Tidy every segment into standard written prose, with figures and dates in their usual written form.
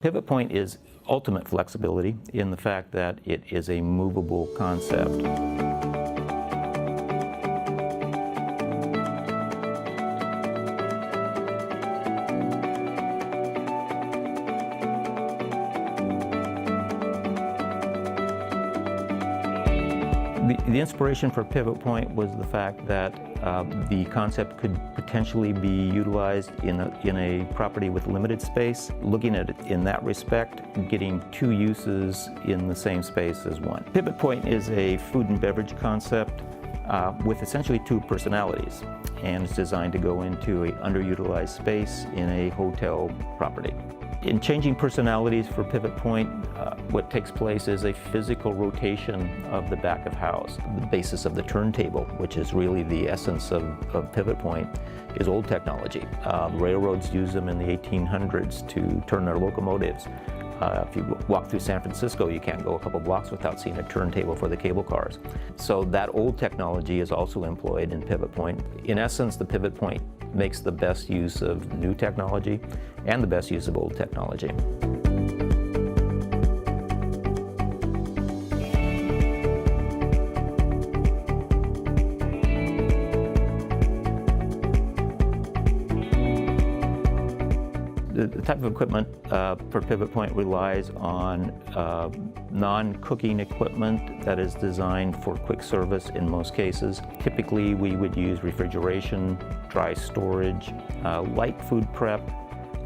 Pivot point is ultimate flexibility in the fact that it is a movable concept. The inspiration for Pivot Point was the fact that the concept could potentially be utilized in a property with limited space. Looking at it in that respect, getting two uses in the same space as one. Pivot Point is a food and beverage concept with essentially two personalities, and it's designed to go into an underutilized space in a hotel property. In changing personalities for Pivot Point, what takes place is a physical rotation of the back of house. The basis of the turntable, which is really the essence of Pivot Point, is old technology. Railroads used them in the 1800s to turn their locomotives. If you walk through San Francisco, you can't go a couple blocks without seeing a turntable for the cable cars. So that old technology is also employed in Pivot Point. In essence, the Pivot Point makes the best use of new technology and the best use of old technology. The type of equipment for Pivot Point relies on non-cooking equipment that is designed for quick service in most cases. Typically, we would use refrigeration, dry storage, light food prep,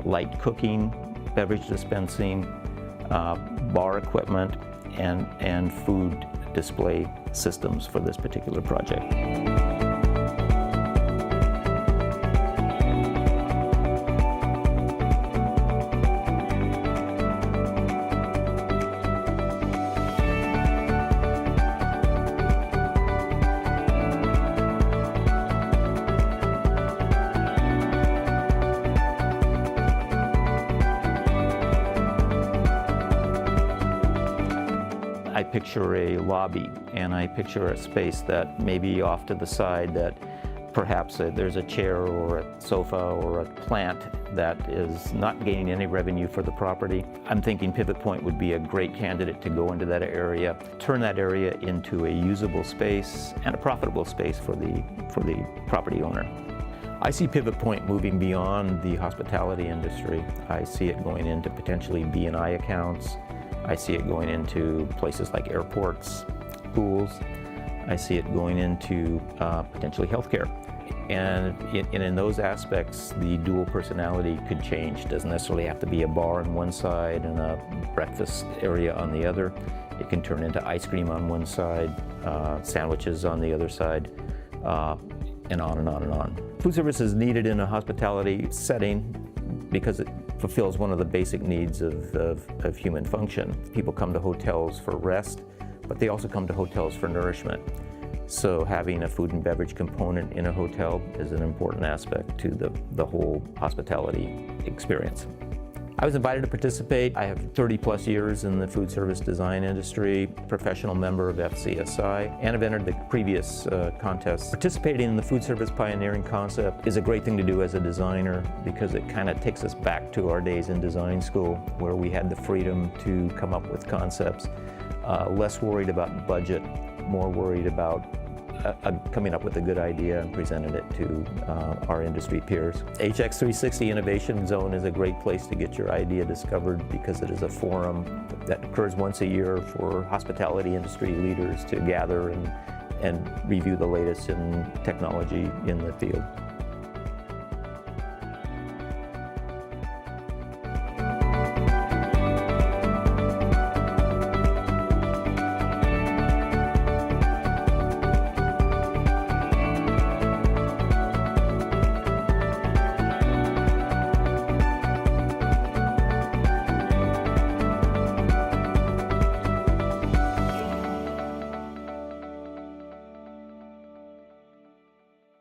light cooking, beverage dispensing, bar equipment, and food display systems for this particular project. I picture a lobby, and I picture a space that may be off to the side, that perhaps there's a chair or a sofa or a plant that is not gaining any revenue for the property. I'm thinking Pivot Point would be a great candidate to go into that area, turn that area into a usable space and a profitable space for the property owner. I see Pivot Point moving beyond the hospitality industry. I see it going into potentially B&I accounts. I see it going into places like airports, pools. I see it going into potentially healthcare. And in those aspects, the dual personality could change. It doesn't necessarily have to be a bar on one side and a breakfast area on the other. It can turn into ice cream on one side, sandwiches on the other side, and on and on and on. Food service is needed in a hospitality setting because it fulfills one of the basic needs of human function. People come to hotels for rest, but they also come to hotels for nourishment. So having a food and beverage component in a hotel is an important aspect to the whole hospitality experience. I was invited to participate. I have 30+ years in the food service design industry, professional member of FCSI, and have entered the previous contests. Participating in the food service pioneering concept is a great thing to do as a designer because it kind of takes us back to our days in design school where we had the freedom to come up with concepts, less worried about budget, more worried about coming up with a good idea and presenting it to our industry peers. HX360 Innovation Zone is a great place to get your idea discovered because it is a forum that occurs once a year for hospitality industry leaders to gather and review the latest in technology in the field.